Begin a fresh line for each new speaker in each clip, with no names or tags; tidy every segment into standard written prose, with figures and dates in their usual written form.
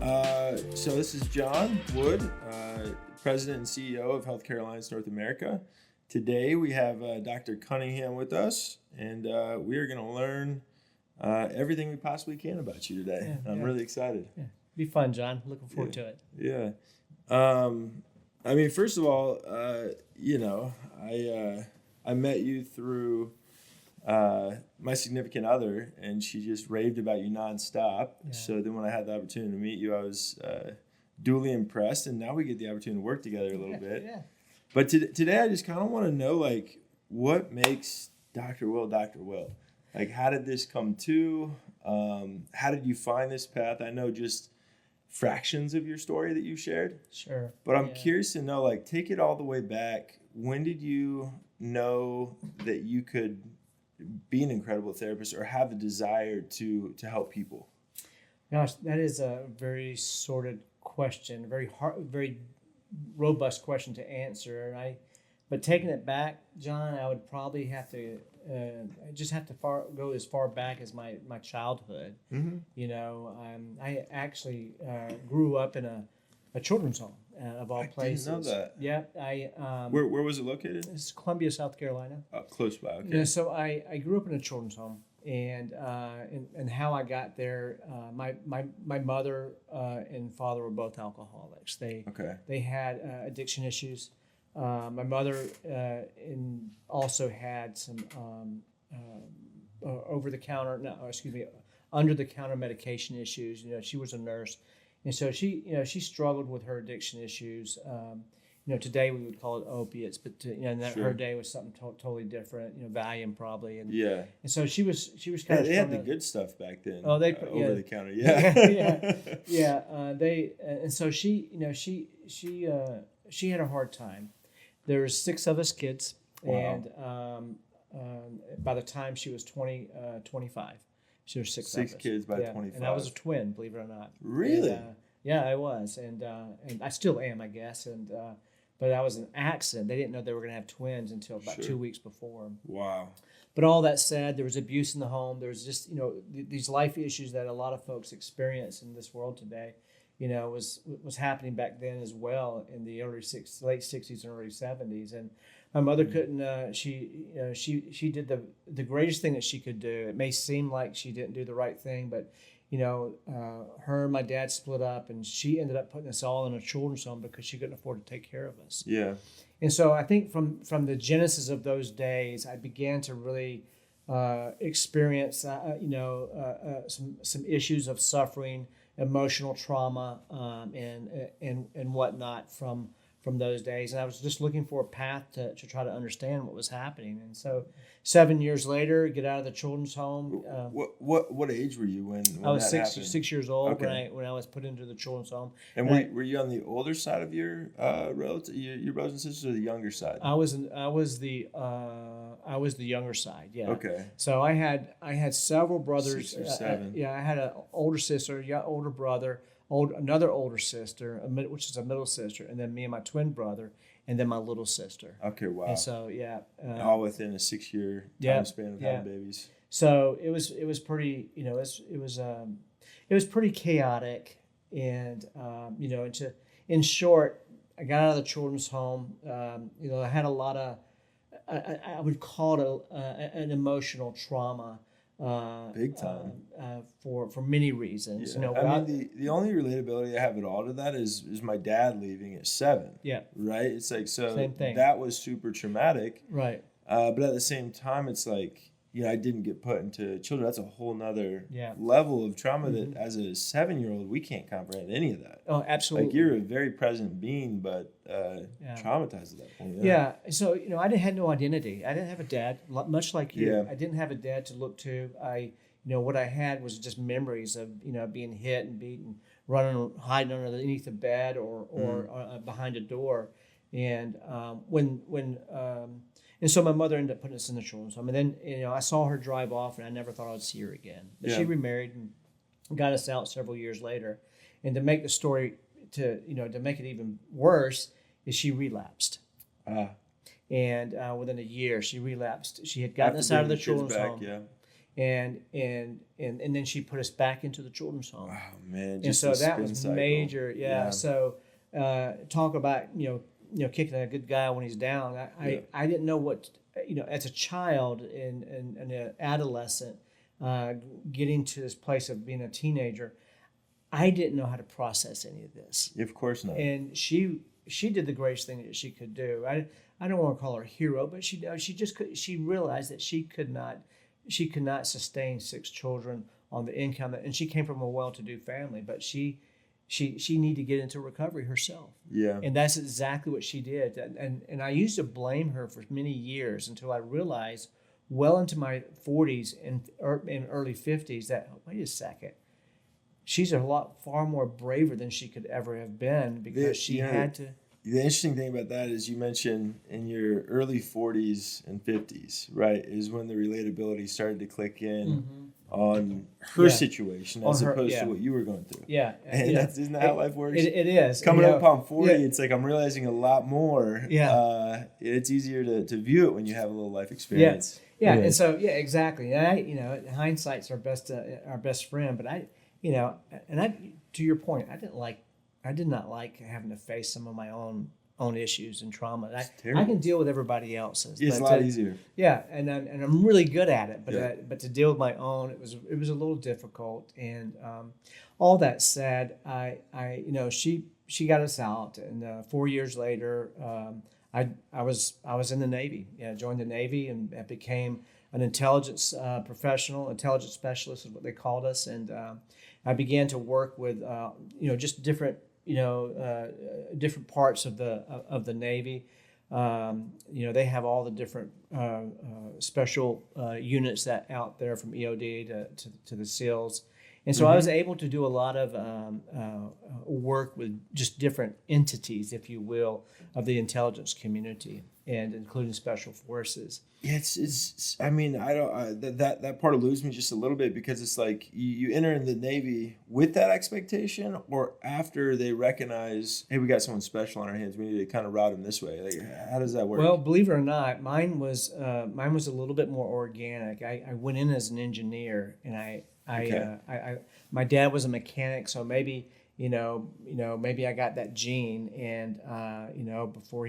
So this is John Wood, President and CEO of Healthcare Alliance North America. Today we have Dr. Cunningham with us, and we are going to learn everything we possibly can about you today. I'm really excited.
Yeah. Be fun, John. Looking forward to it.
Yeah. I mean, first of all, I met you through my significant other, and she just raved about you nonstop. Yeah. So then when I had the opportunity to meet you, I was duly impressed, and now we get the opportunity to work together a little bit. Yeah. But today I just kind of want to know, like, what makes Dr. Will Dr. Will? Like, how did this come to? How did you find this path? I know just fractions of your story that you shared.
Sure.
But I'm curious to know, like, take it all the way back. When did you know that you could be an incredible therapist or have the desire to help people?
Gosh, that is a very sorted question, very robust question to answer. But taking it back, John, I would probably have to go as far back as my childhood. Mm-hmm. You know, I actually grew up in a children's home of all places.
I didn't know that.
Yeah,
Where was it located?
It's Columbia, South Carolina.
Close by. Okay.
Yeah, so I grew up in a children's home, and how I got there, my mother and father were both alcoholics. They had addiction issues. My mother also had some under the counter medication issues. You know, she was a nurse, and so she struggled with her addiction issues. Today we would call it opiates, but her day was something totally different. Valium probably, and so she was kind of.
They had the good stuff back then.
Oh, they
over the counter,
and so she had a hard time. There was 6 of us kids, wow. And by the time she was 25, she was 6 of us.
6 kids by 25.
And I was a twin, believe it or not.
Really?
And, yeah, I was, and I still am, I guess. And but I was an accident. They didn't know they were going to have twins until about 2 weeks before.
Wow.
But all that said, there was abuse in the home. There was just these life issues that a lot of folks experience in this world today. Was happening back then as well in the late 60s and early 70s. And my mother couldn't. She did the greatest thing that she could do. It may seem like she didn't do the right thing, but her and my dad split up, and she ended up putting us all in a children's home because she couldn't afford to take care of us.
Yeah.
And so I think from the genesis of those days, I began to really experience some issues of suffering, emotional trauma, and whatnot from those days. And I was just looking for a path to try to understand what was happening. And so 7 years later, get out of the children's home.
What age were you when
I was
that
6 years old when I was put into the children's home.
And were you on the older side of your brothers and sisters, or the younger side?
I was the younger side. Yeah.
Okay.
So I had several brothers.
6 or 7.
I had an older sister, older brother, another older sister, which is a middle sister, and then me and my twin brother, and then my little sister.
Okay, wow.
And so
all within a 6-year time span of having babies.
So it was pretty, it was pretty chaotic, and in short, I got out of the children's home. I had a lot of, I would call it an emotional trauma.
Big time.
For many reasons.
Yeah. I mean, the only relatability I have at all to that is my dad leaving at 7.
Yeah.
Right? It's like, so
same thing.
That was super traumatic.
Right.
But at the same time, it's like, I didn't get put into children. That's a whole nother level of trauma that as a 7-year-old, we can't comprehend any of that.
Oh, absolutely.
Like, you're a very present being, but traumatized at that point.
Yeah. So, I had no identity. I didn't have a dad, much like you.
Yeah.
I didn't have a dad to look to. What I had was just memories of, being hit and beaten, hiding underneath the bed or behind a door. And and so my mother ended up putting us in the children's home. And then, I saw her drive off, and I never thought I'd see her again. But she remarried and got us out several years later. And to make the story, to make it even worse, is she relapsed. And within a year, she relapsed. She had gotten us out of the children's home. and then she put us back into the children's home.
Oh man,
And
just
so
a
that
spin
was
cycle.
major. Yeah. So talk about kicking a good guy when he's down. I didn't know what as a child and an adolescent, getting to this place of being a teenager, I didn't know how to process any of this.
Of course not.
And she did the greatest thing that she could do. I don't want to call her a hero, but she realized that she could not sustain 6 children on the income and she came from a well-to-do family, but she needed to get into recovery herself.
Yeah.
And that's exactly what she did. And I used to blame her for many years until I realized well into my 40s and early 50s that, wait a second, she's far more braver than she could ever have been because she had to.
The interesting thing about that is you mentioned in your early 40s and 50s, right, is when the relatability started to click in on her situation as opposed to what you were going through.
Yeah.
And isn't that how life works?
It is.
Coming up on 40, it's like I'm realizing a lot more.
Yeah.
It's easier to view it when you have a little life experience.
Yeah. And so, exactly. And hindsight's our best friend, but to your point, I did not like having to face some of my own issues and trauma. I can deal with everybody else's.
It's a lot easier.
Yeah, and I'm really good at it. But to deal with my own, it was a little difficult. And all that said, she got us out, and 4 years later, I was in the Navy. Yeah, joined the Navy and became an intelligence professional, intelligence specialist is what they called us, and I began to work with just different different parts of the Navy. They have all the different special units that out there from EOD to the SEALs. And so I was able to do a lot of work with just different entities, if you will, of the intelligence community, and including special forces.
It's. I mean, that part eludes me just a little bit because it's like you enter in the Navy with that expectation, or after they recognize, hey, we got someone special on our hands, we need to kind of route them this way. Like, how does that work?
Well, believe it or not, mine was a little bit more organic. I went in as an engineer, and my dad was a mechanic, so maybe maybe I got that gene, and before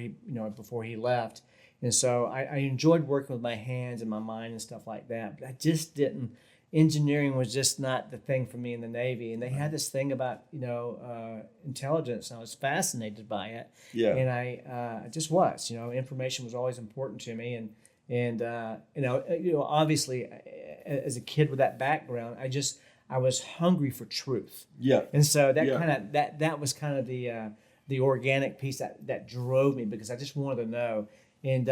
he left, and so I enjoyed working with my hands and my mind and stuff like that. But I just didn't. Engineering was just not the thing for me in the Navy, and they had this thing about intelligence, and I was fascinated by it.
Yeah,
and I just was. Information was always important to me, and obviously, as a kid with that background, I was hungry for truth.
Yeah.
And so that was kind of the organic piece that drove me, because I just wanted to know. And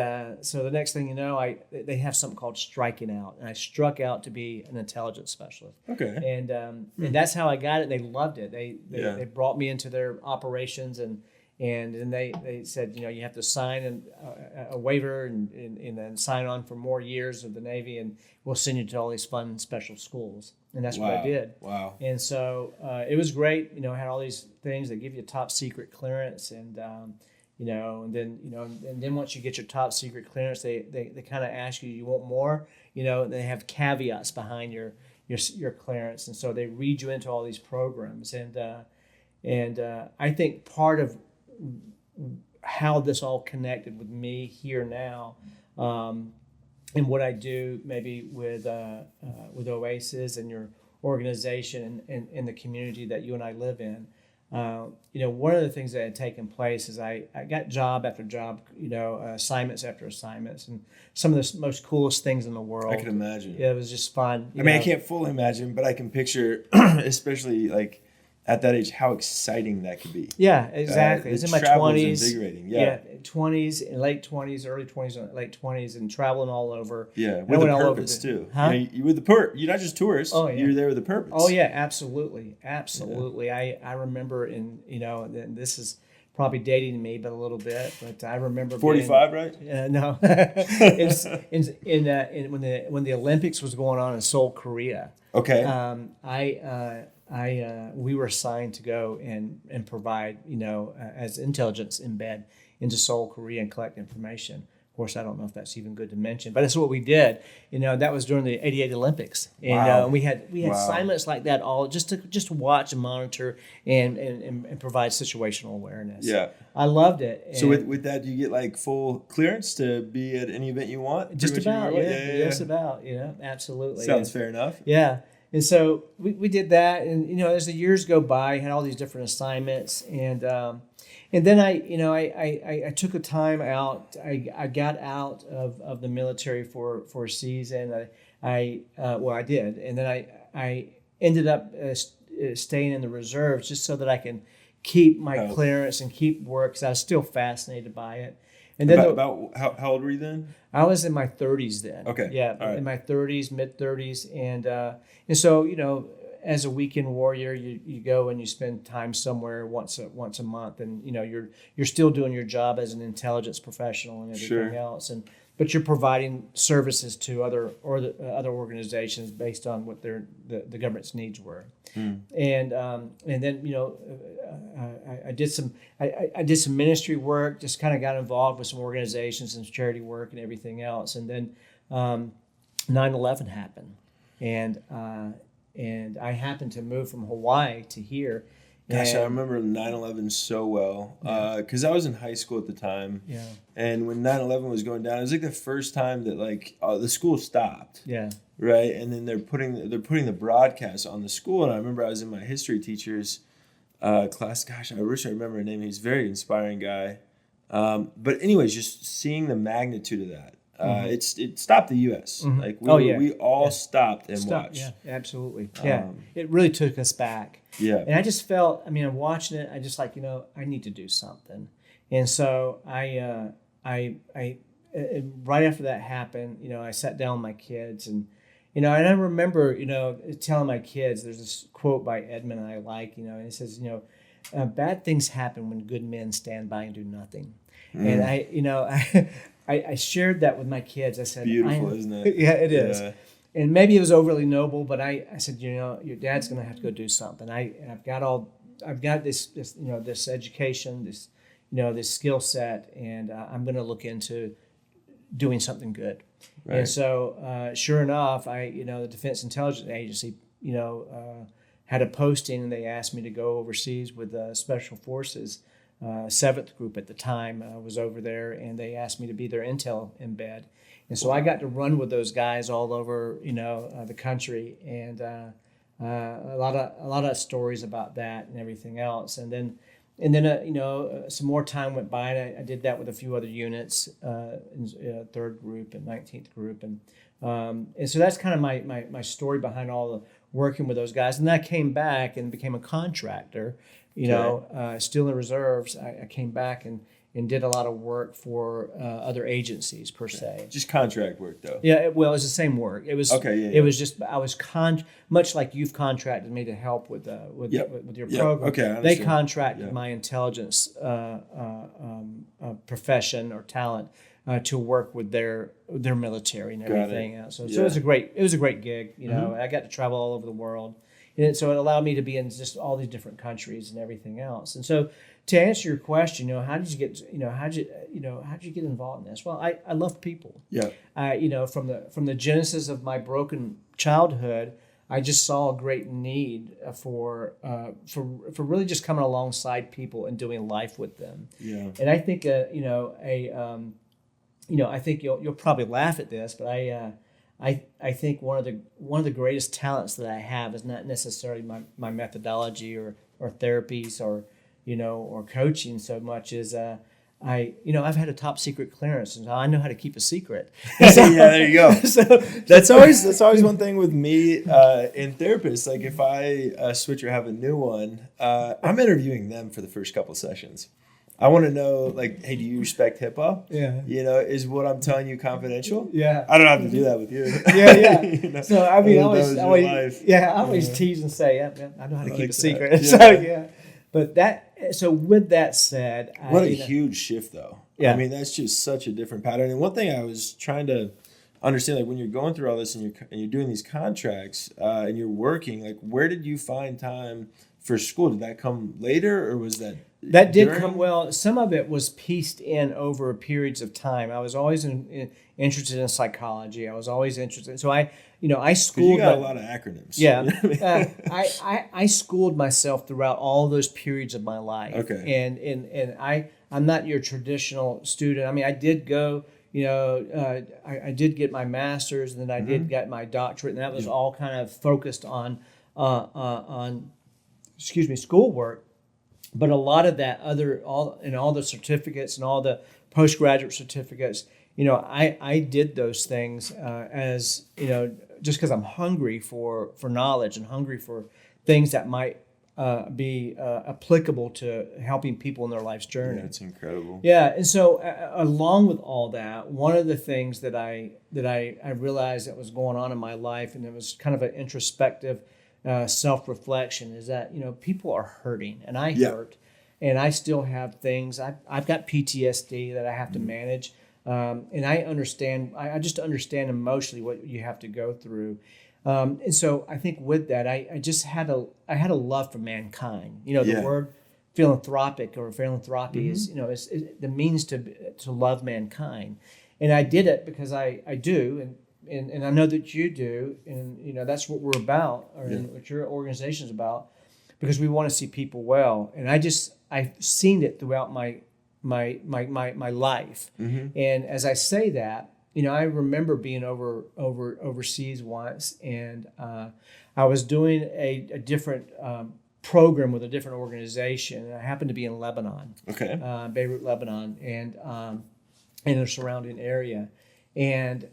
so the next thing you know, they have something called striking out, and I struck out to be an intelligence specialist.
Okay.
And that's how I got it. They loved it. They brought me into their operations, and then they said, you have to sign a waiver and then sign on for more years of the Navy, and we'll send you to all these fun special schools. And that's what I did.
Wow.
And so it was great. I had all these things that give you top secret clearance, and and then once you get your top secret clearance, they kind of ask you want more. They have caveats behind your clearance, and so they read you into all these programs. And I think part of how this all connected with me here now, and what I do maybe with Oasis and your organization and the community that you and I live in. One of the things that had taken place is I got job after job, assignments after assignments, and some of the most coolest things in the world.
I can imagine.
Yeah, it was just fun.
I can't fully imagine, but I can picture, especially like at that age, how exciting that could be.
Yeah, exactly. It's in my 20s.
Invigorating.
Yeah, 20s, late 20s, early 20s, and late 20s, and traveling all over.
Yeah, with a purpose too.
Huh?
You with you're not just tourists.
Oh, yeah.
You're there with a purpose.
Oh yeah, absolutely. Yeah. I remember and this is probably dating me, but a little bit. But I remember
45, right?
No, it's when the Olympics was going on in Seoul, Korea.
Okay.
We were assigned to go and provide, as intelligence embed into Seoul, Korea, and collect information. Of course, I don't know if that's even good to mention, but that's what we did. That was during the '88 Olympics, and
Wow.
we had
Wow.
assignments like that all just to watch and monitor and provide situational awareness.
Yeah.
I loved it.
So
And
with that, do you get like full clearance to be at any event you want?
just
Pretty much
about,
anywhere?
yeah, just about, absolutely.
Sounds
And-
fair enough.
Yeah. And so we did that, and as the years go by, I had all these different assignments, and then I took a time out. I got out of the military for a season. I did, and then I ended up staying in the reserves just so that I can keep my clearance and keep work, because I was still fascinated by it. And then
About how old were you then?
I was in my 30s then.
Okay.
Yeah,
All right.
in my 30s, mid 30s, and so as a weekend warrior, you go and you spend time somewhere once a month, and you're still doing your job as an intelligence professional and everything else, but you're providing services to other organizations based on what the government's needs were. And then I did some ministry work, just kind of got involved with some organizations and charity work and everything else. And then 9/11 happened, and I happened to move from Hawaii to here.
Gosh, I remember 9/11 so well because I was in high school at the time.
Yeah.
And when 9/11 was going down, it was like the first time that the school stopped.
Yeah.
Right, and then they're putting the broadcast on the school, and I remember I was in my history teacher's class. Gosh, I wish I remember her name. He's a very inspiring guy. But anyways, just seeing the magnitude of that, it stopped the U.S.
Mm-hmm.
Like
we
all stopped and watched.
Yeah, absolutely. Yeah, it really took us back.
Yeah,
and I just felt. I'm watching it. I just I need to do something, and so I right after that happened, I sat down with my kids and. And I remember, telling my kids, there's this quote by Edmund I like, and it says, bad things happen when good men stand by and do nothing. And I shared that with my kids. I said,
beautiful, isn't it?
Yeah, it is. And maybe it was overly noble, but I said, your dad's going to have to go do something. I've got this education, this skill set, and I'm going to look into doing something good. Right. And so, sure enough, the Defense Intelligence Agency, had a posting, and they asked me to go overseas with Special Forces. 7th Group at the time was over there, and they asked me to be their intel embed. And so I got to run with those guys all over, the country, and a lot of stories about that and everything else. And then some more time went by, and I did that with a few other units, in 3rd Group and 19th Group, and so that's kind of my story behind all the working with those guys. And then I came back and became a contractor, still in the reserves. I came back and did a lot of work for other agencies per se.
Just contract work though.
Yeah, it was the same work. It was
okay. Yeah,
It was just I was much like you've contracted me to help with your program.
Okay, I understand.
They contracted my intelligence profession or talent to work with their military and everything else. So it was a great gig. I got to travel all over the world. And so it allowed me to be in just all these different countries and everything else. And so, to answer your question, how did you get, how did you get involved in this? Well, I love people.
Yeah.
From the genesis of my broken childhood, I just saw a great need for really just coming alongside people and doing life with them.
Yeah.
And I think I think you'll probably laugh at this, but I think one of the greatest talents that I have is not necessarily my methodology or therapies or coaching so much as I've had a top secret clearance, and I know how to keep a secret.
So, yeah, there you go. So that's always one thing with me and therapists. Like if I switch or have a new one, I'm interviewing them for the first couple of sessions. I want to know, like, hey, do you respect HIPAA?
Yeah.
Is what I'm telling you confidential?
Yeah.
I don't have to do that with you.
Yeah. So I mean, I always
Yeah.
tease and say, yeah, I know how to keep a
that.
secret.
Yeah.
So yeah. But with that said,
what a huge shift, though.
Yeah.
I mean, that's just such a different pattern. And one thing I was trying to understand, like when you're going through all this and you're doing these contracts and you're working, like where did you find time for school, did that come later, or was that
did
during?
come, well, some of it was pieced in over periods of time. I was always interested in psychology. I was always interested. So I
'Cause
schooled.
you got a lot of acronyms.
Yeah.
You know what I mean?
I schooled myself throughout all those periods of my life.
Okay.
And I'm not your traditional student. I mean, I did go, I did get my master's, and then I did get my doctorate, and that was all kind of focused on schoolwork. But a lot of that all the certificates and all the postgraduate certificates, I did those things as, just because I'm hungry for knowledge and hungry for things that might be applicable to helping people in their life's journey.
Yeah, it's incredible.
Yeah, and so along with all that, one of the things that I realized that was going on in my life, and it was kind of an introspective self-reflection, is that people are hurting, and I hurt, and I still have things. I've got PTSD that I have to manage, and I understand. I just understand emotionally what you have to go through, and so I think with that, I just had a love for mankind. The word philanthropic or philanthropy is the means to love mankind, and I did it because I do. And I know that you do, and that's what we're about, or what your organization is about, because we want to see people well. And I've seen it throughout my life. And as I say that, I remember being overseas once, and I was doing a different program with a different organization. And I happened to be in Lebanon, Beirut, Lebanon, and in the surrounding area. And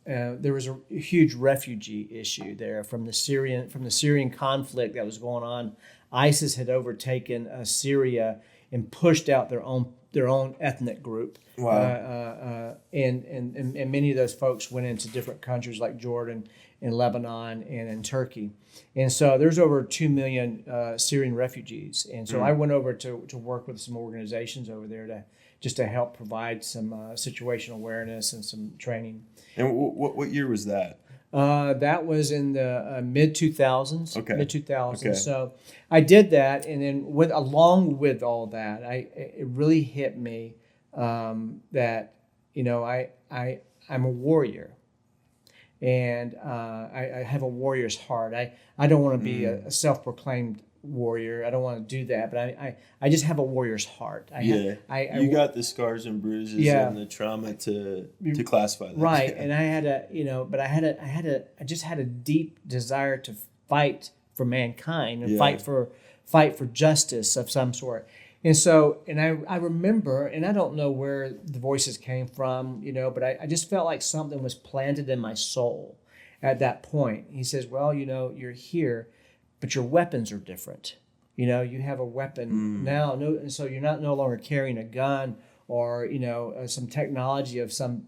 there was a huge refugee issue there from the Syrian conflict that was going on. ISIS had overtaken Syria and pushed out their own ethnic group.
Wow.
And many of those folks went into different countries like Jordan and Lebanon and in Turkey. And so there's over 2 million Syrian refugees. And so I went over to work with some organizations over there to help provide some situational awareness and some training.
And what year was that?
That was in the mid 2000s.
Okay.
Mid 2000s.
Okay.
So I did that, and then along with all that, it really hit me that I'm a warrior, and I have a warrior's heart. I don't want to be a self-proclaimed warrior. I don't want to do that, but I just have a warrior's heart.
You got the scars and bruises and the trauma to classify that.
Right, and I had I just had a deep desire to fight for mankind and fight for justice of some sort. And so, and I remember, and I don't know where the voices came from, but I just felt like something was planted in my soul at that point. He says, well, you're here, but your weapons are different. You have a weapon now, and so you're no longer carrying a gun or some technology of some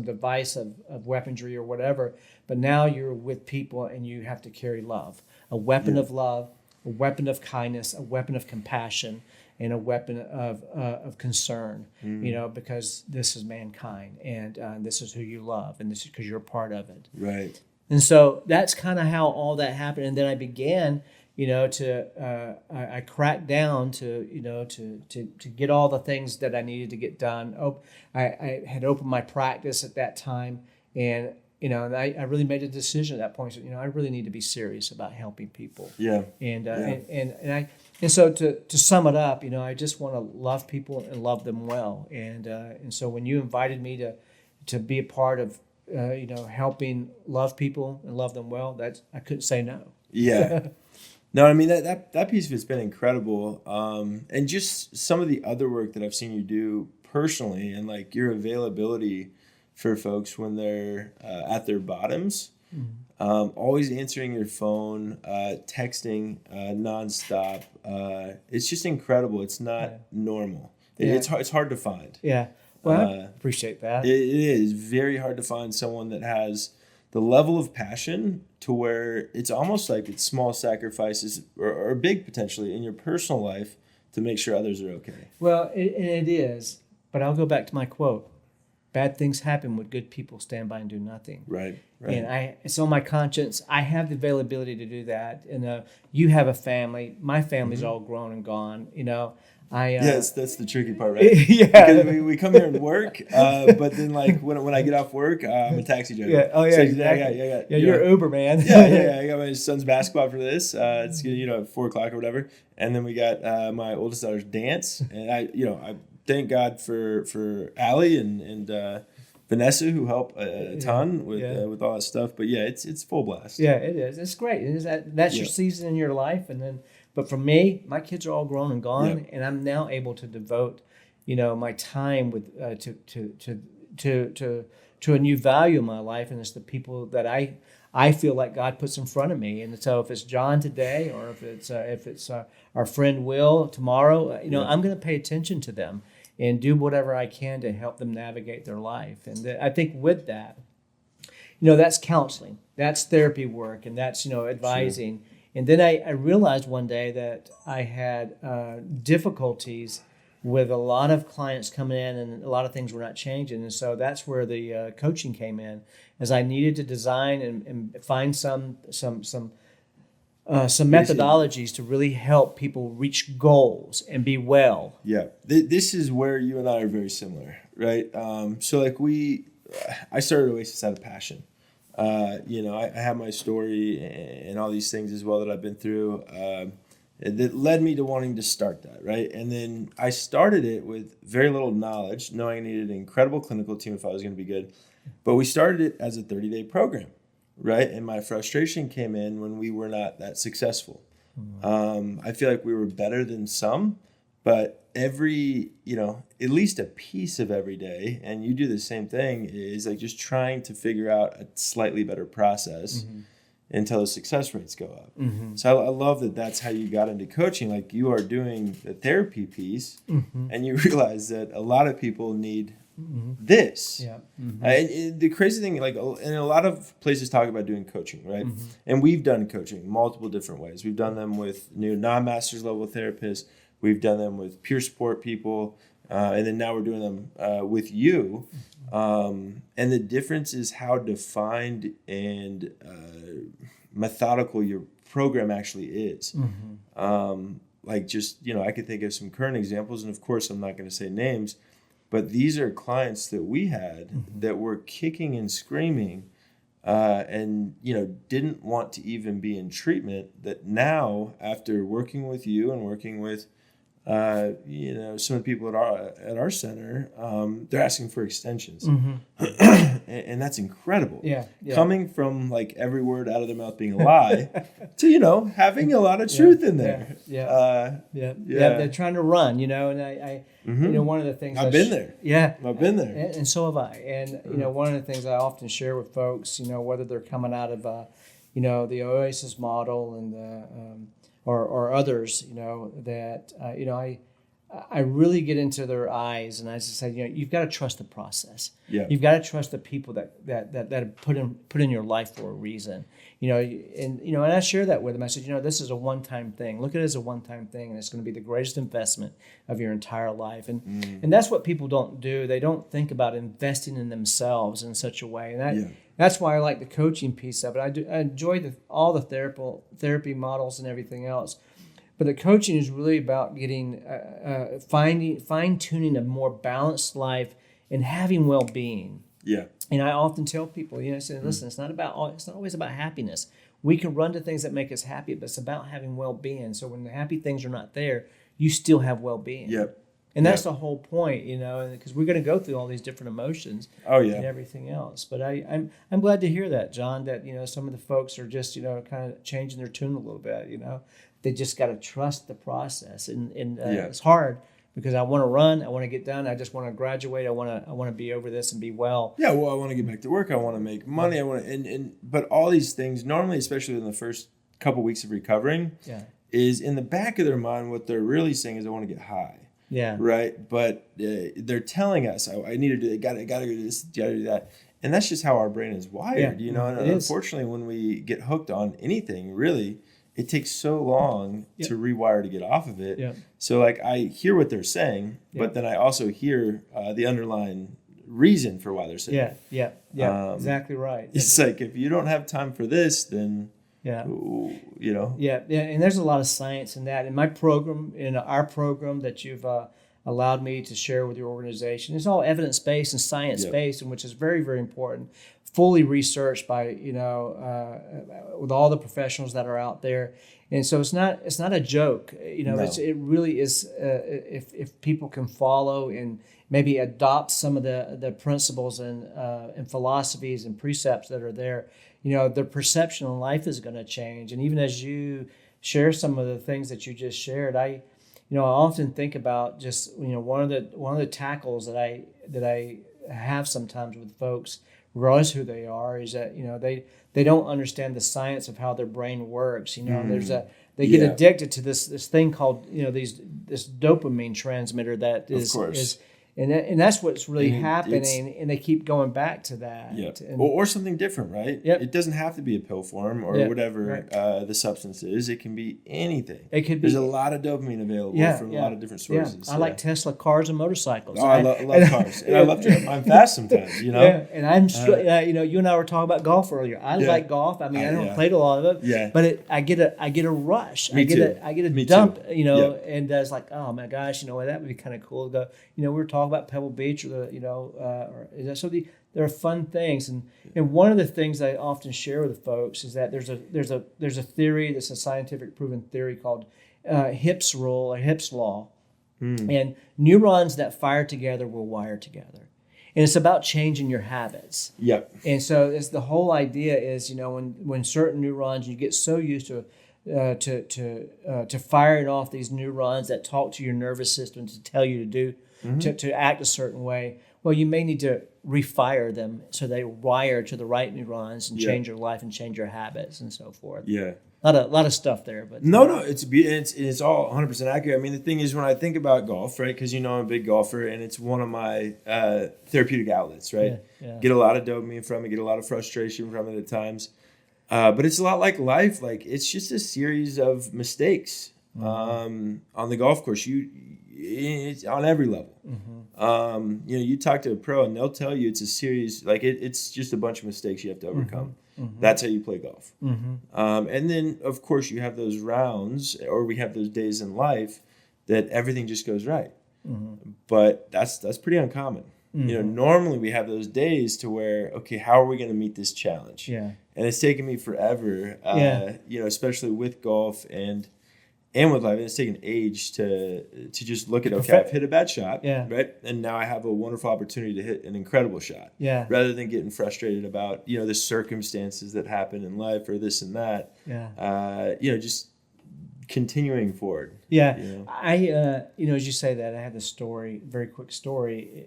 device of weaponry or whatever. But now you're with people, and you have to carry love, a weapon of love, a weapon of kindness, a weapon of compassion, and a weapon of concern. Because this is mankind, and this is who you love, and this is because you're part of it.
Right.
And so that's kind of how all that happened. And then I began, I cracked down to get all the things that I needed to get done. I had opened my practice at that time, and and I really made a decision at that point. So I really need to be serious about helping people.
Yeah.
And so to sum it up, I just want to love people and love them well. And so when you invited me to be a part of helping love people and love them well, I couldn't say no.
Yeah. No, I mean, that piece of it's been incredible. And just some of the other work that I've seen you do personally, and like your availability for folks when they're at their bottoms, always answering your phone, texting nonstop. It's just incredible. It's not normal. It's hard to find.
Yeah. Well, I appreciate that.
It is very hard to find someone that has the level of passion to where it's almost like it's small sacrifices or big potentially in your personal life to make sure others are okay.
Well, it is. But I'll go back to my quote. bad things happen when good people stand by and do nothing.
Right.
And it's on my conscience. I have the availability to do that. And you have a family. My family's all grown and gone.
Yes, that's the tricky part, right?
Yeah.
Because we come here and work, but then like when I get off work, I'm a taxi driver.
Yeah. Oh yeah.
So,
Exactly.
yeah.
You're Uber, man.
I got my son's basketball for this. It's at 4:00 or whatever, and then we got my oldest daughter's dance, and I thank God for Allie and Vanessa, who help a ton with all that stuff. But yeah, it's full blast.
Yeah, it is. It's great. That's your season in your life, and then. But for me, my kids are all grown and gone, and I'm now able to devote, my time with to a new value in my life, and it's the people that I feel like God puts in front of me. And so if it's John today, or if it's our friend Will tomorrow, I'm going to pay attention to them and do whatever I can to help them navigate their life. And I think with that, that's counseling, that's therapy work, and that's advising. Sure. And then I realized one day that I had difficulties with a lot of clients coming in, and a lot of things were not changing. And so that's where the coaching came in, as I needed to design and find some methodologies to really help people reach goals and be well.
Yeah, this is where you and I are very similar, right? So like I started Oasis out of passion. I have my story and all these things as well that I've been through that led me to wanting to start that, right? And then I started it with very little knowledge, knowing I needed an incredible clinical team if I was going to be good. But we started it as a 30-day program, right? And my frustration came in when we were not that successful. I feel like we were better than some, but every, at least a piece of every day, and you do the same thing, is like just trying to figure out a slightly better process until the success rates go up. So I love that that's how you got into coaching. Like, you are doing the therapy piece, and you realize that a lot of people need this. Yeah. And the crazy thing, like, and a lot of places talk about doing coaching, right? And we've done coaching multiple different ways. We've done them with non-master's level therapists. We've done them with peer support people, and then now we're doing them with you. And the difference is how defined and methodical your program actually is. Like, just, I could think of some current examples, and of course I'm not going to say names, but these are clients that we had that were kicking and screaming and didn't want to even be in treatment, that now, after working with you and working with some of the people at our center, they're asking for extensions, and that's incredible. Yeah. Coming from like every word out of their mouth being a lie to having a lot of truth in there.
They're trying to run, and I one of the things
I've been there.
Yeah,
I've been there,
and so have I. And one of the things I often share with folks, whether they're coming out of the Oasis model and or others, that I really get into their eyes, and I just say, you've got to trust the process. Yeah. You've got to trust the people that are put in your life for a reason. And I share that with them. I said, this is a one-time thing. Look at it as a one-time thing, and it's going to be the greatest investment of your entire life. And that's what people don't do. They don't think about investing in themselves in such a way. And that's why I like the coaching piece of it. I enjoy all the therapy models and everything else. But the coaching is really about getting, fine-tuning a more balanced life and having well-being. Yeah. And I often tell people, I say, listen, it's not always about happiness. We can run to things that make us happy, but it's about having well-being. So when the happy things are not there, you still have well-being. Yep. And that's the whole point, because we're going to go through all these different emotions and everything else. But I'm glad to hear that, John, that, some of the folks are just, kind of changing their tune a little bit, They just got to trust the process. And it's hard because I want to run, I want to get done, I just want to graduate, I want to be over this and be well.
Yeah, well, I want to get back to work, I want to make money, but all these things, normally, especially in the first couple weeks of recovering, is in the back of their mind, what they're really saying is, I want to get high. Yeah. Right. But they're telling us, I need to do it. Got to do this. Got to do that. And that's just how our brain is wired. And unfortunately, when we get hooked on anything, really, it takes so long to rewire to get off of it. Yeah. So, like, I hear what they're saying, but then I also hear the underlying reason for why they're saying it.
Exactly right.
It's like, if you don't have time for this, then
Yeah.
Yeah,
and there's a lot of science in that. In my program, in our program that you've allowed me to share with your organization, it's all evidence-based and science-based, and which is very, very important. Fully researched by with all the professionals that are out there, and so it's not a joke.
No.
It really is. If people can follow and maybe adopt some of the principles and philosophies and precepts that are there, their perception of life is going to change. And even as you share some of the things that you just shared, I often think about just one of the tackles that I have sometimes with folks, regardless who they are, is that they don't understand the science of how their brain works. They get addicted to this thing called this dopamine transmitter that is,
of course.
And that's what's really happening, and they keep going back to that.
Yeah,
And,
or something different, right?
Yep.
It doesn't have to be a pill form or whatever the substance is. It can be anything.
It could be.
There's a lot of dopamine available from a lot of different sources.
I like Tesla cars and motorcycles.
Oh, I love cars, and I love driving. I'm fast sometimes,
Yeah, and I'm you and I were talking about golf earlier. I like golf. I mean, I don't play a lot of it.
Yeah.
But I get a rush.
Me too.
I get a
Me
dump.
too.
And it's like, oh my gosh, that would be kind of cool to go. We were talking about Pebble Beach, there are fun things, and one of the things I often share with the folks is that there's a theory that's a scientific proven theory called Hipps rule or Hipps law, and neurons that fire together will wire together, and it's about changing your habits.
Yep.
And so it's the whole idea is when certain neurons, you get so used to firing off these neurons that talk to your nervous system to tell you to do. To act a certain way, well, you may need to refire them so they wire to the right neurons and change your life and change your habits and so forth.
Yeah,
a lot of stuff there, but
no, it's all 100% accurate. I mean, the thing is, when I think about golf, right? Because I'm a big golfer, and it's one of my therapeutic outlets, right?
Yeah.
Get a lot of dopamine from it, get a lot of frustration from it at times, but it's a lot like life. Like, it's just a series of mistakes on the golf course. It's on every level. You talk to a pro and they'll tell you it's a series, like it's just a bunch of mistakes you have to overcome. That's how you play golf. And then, of course, you have those rounds, or we have those days in life that everything just goes right. But that's pretty uncommon. Normally we have those days to where, okay, how are we going to meet this challenge?
Yeah.
And it's taken me forever, especially with golf and with life, it's taken age to just look at, okay, I've hit a bad shot, right? And now I have a wonderful opportunity to hit an incredible shot.
Yeah.
Rather than getting frustrated about, the circumstances that happen in life or this and that.
Yeah.
Just continuing forward.
Yeah. I, as you say that, I have this story, very quick story.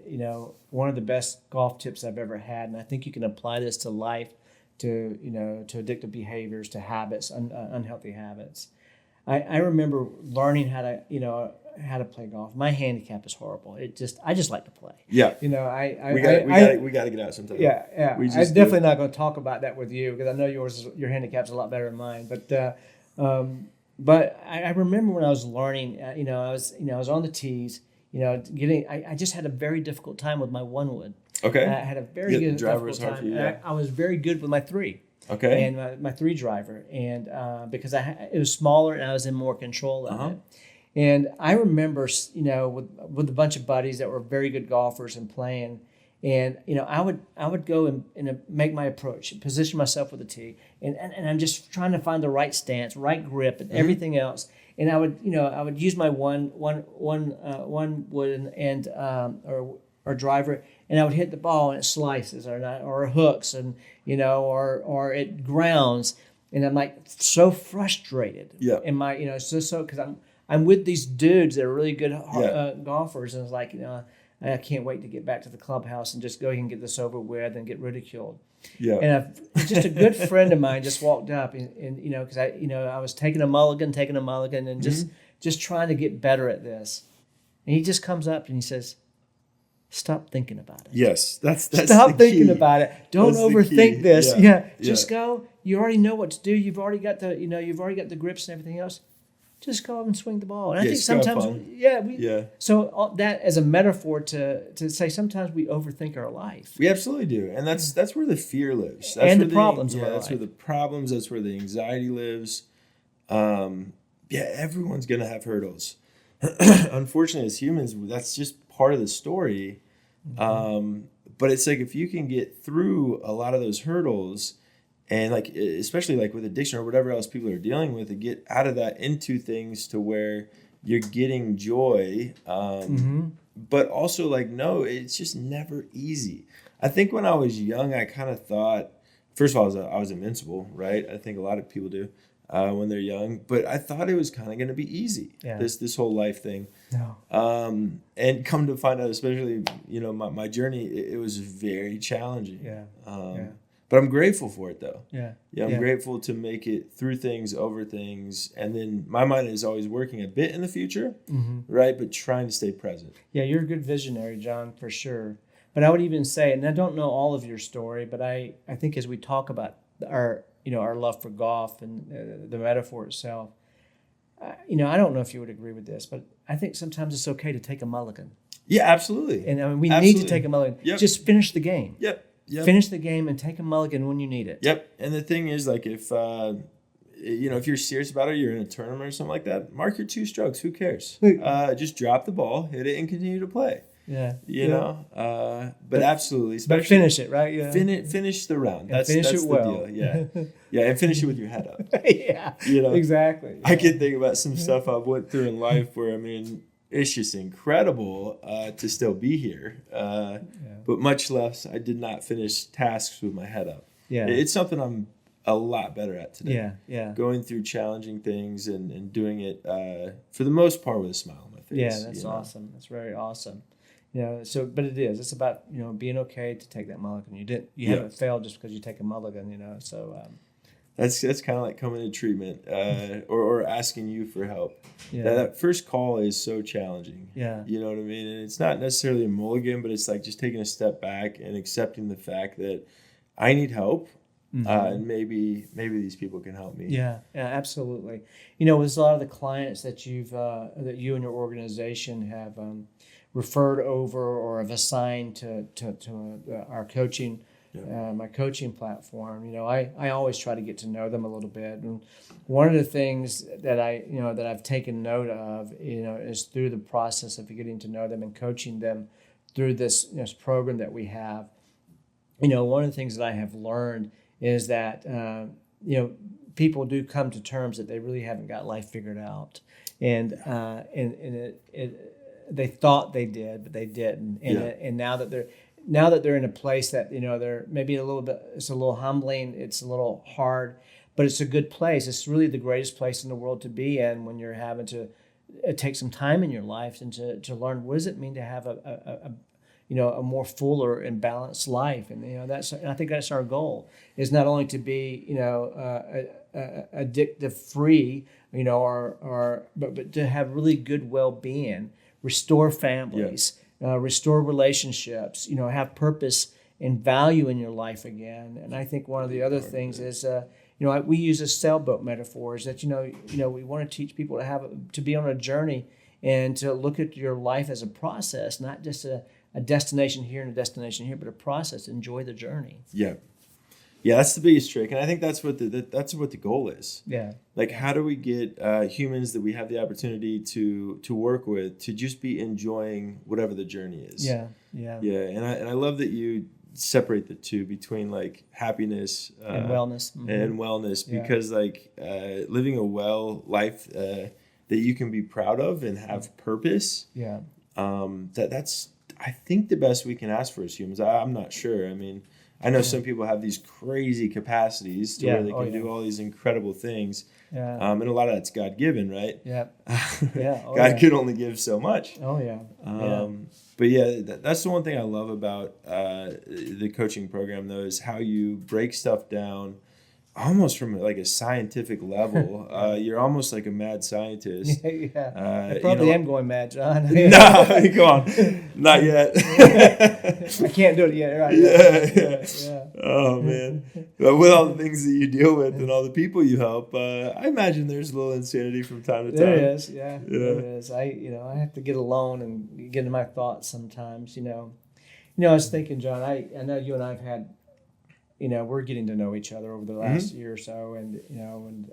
One of the best golf tips I've ever had, and I think you can apply this to life, to addictive behaviors, to habits, unhealthy habits. I remember learning how to play golf. My handicap is horrible. I just like to play.
Yeah.
We
got to get out sometime.
Yeah. I'm definitely not going to talk about that with you, because I know your handicap's a lot better than mine. But I remember when I was learning, I was on the tees, I just had a very difficult time with my one wood.
Okay.
I had a very good
difficult
time.
For you, yeah.
I was very good with my three.
Okay.
And my three driver, and because it was smaller and I was in more control of it. And I remember, with a bunch of buddies that were very good golfers and playing, and I would go and make my approach, position myself with the tee, and I'm just trying to find the right stance, right grip, and everything else. And I would use my one wood and or driver, and I would hit the ball and it slices or hooks, and or it grounds, and I'm like so frustrated.
Yeah.
In my so because I'm with these dudes that are really good golfers, and it's like I can't wait to get back to the clubhouse and just go ahead and get this over with and get ridiculed.
Yeah.
And just a good friend of mine just walked up, and because I was taking a mulligan, and just trying to get better at this, and he just comes up and he says, "Stop thinking about it."
Yes, that's
stop thinking
key.
About it. Don't
that's
overthink this.
Yeah.
Just go. You already know what to do. You've already got the grips and everything else. just go out and swing the ball. And I
Yeah,
think
just go have
sometimes,
fun. Yeah.
So that as a metaphor to say sometimes we overthink our life.
We absolutely do, and that's where the fear lives. That's
And
where
the problems of
Yeah,
our
that's
life.
where the problems. That's where the anxiety lives. Yeah, everyone's gonna have hurdles. Unfortunately, as humans, that's just part of the story. But it's like if you can get through a lot of those hurdles, and like especially like with addiction or whatever else people are dealing with, and get out of that into things to where you're getting joy. But also like no, it's just never easy. I think when I was young, I kind of thought, first of all, I was invincible, right? I think a lot of people do when they're young, but I thought it was kind of going to be easy.
Yeah.
This whole life thing.
No.
And come to find out, especially my journey, it was very challenging.
Yeah.
But I'm grateful for it though.
Yeah.
I'm grateful to make it through things, over things, and then my mind is always working a bit in the future, right? But trying to stay present.
Yeah, you're a good visionary, John, for sure. But I would even say, and I don't know all of your story, but I think as we talk about our love for golf and the metaphor itself, I don't know if you would agree with this, but I think sometimes it's okay to take a mulligan.
Yeah, absolutely.
And I mean, we
Absolutely.
need to take a mulligan.
Yep.
Just finish the game.
Yep.
Finish the game and take a mulligan when you need it.
Yep. And the thing is, like, if if you're serious about it, you're in a tournament or something like that, mark your 2 strokes. Who cares? Just drop the ball, hit it, and continue to play.
Yeah.
You know? But absolutely.
But finish it, right? Yeah.
Finish the round. That's
finish
that's
it
the
well.
deal. Yeah. Yeah, and finish it with your head up.
Yeah.
I
Exactly.
can think about some stuff I've went through in life where, I mean, it's just incredible to still be here. But much less, I did not finish tasks with my head up.
Yeah.
It's something I'm a lot better at today.
Yeah.
Going through challenging things and doing it for the most part with a smile on my face.
Yeah, that's awesome. That's very awesome. But it is. It's about being okay to take that mulligan. You haven't failed just because you take a mulligan. So
that's kind of like coming to treatment or asking you for help.
Yeah.
That first call is so challenging.
Yeah.
You know what I mean? And it's not necessarily a mulligan, but it's like just taking a step back and accepting the fact that I need help. And maybe these people can help me.
Yeah, absolutely. With a lot of the clients that you and your organization have referred over or have assigned to our coaching, my coaching platform. I always try to get to know them a little bit, and one of the things that I've taken note of, is through the process of getting to know them and coaching them through this program that we have. One of the things that I have learned is that people do come to terms that they really haven't got life figured out, and they thought they did, but they didn't. And now that they're in a place that they're maybe a little bit, it's a little humbling, it's a little hard, but it's a good place. It's really the greatest place in the world to be in when you're having to take some time in your life and to learn what does it mean to have a more fuller and balanced life. And I think that's our goal, is not only to be addictive free, but to have really good well-being, restore families, restore relationships, have purpose and value in your life again. And I think one of the other things is we use a sailboat metaphor, is that we want to teach people to be on a journey and to look at your life as a process, not just a destination here and a destination here, but a process. Enjoy the journey.
Yeah, that's the biggest trick, and I think that's what the goal is.
Yeah,
like how do we get humans that we have the opportunity to work with to just be enjoying whatever the journey is.
Yeah.
And I love that you separate the two between like happiness
and wellness,
because like living a well life that you can be proud of and have purpose.
Yeah,
that's I think the best we can ask for as humans. I'm not sure. I mean, I know some people have these crazy capacities to where they can do all these incredible things. Yeah. And a lot of that's God given, right?
Yeah.
God can only give so much.
Oh yeah.
But that's the one thing I love about the coaching program, though, is how you break stuff down almost from like a scientific level. You're almost like a mad scientist.
I probably am going mad, John.
No, come on, not yet.
I can't do it yet. Right?
Yeah. Oh man, but with all the things that you deal with and all the people you help, I imagine there's a little insanity from time to time.
There is, there is. I have to get alone and get into my thoughts sometimes. I was thinking, John. I know you and I've had. We're getting to know each other over the last year or so, and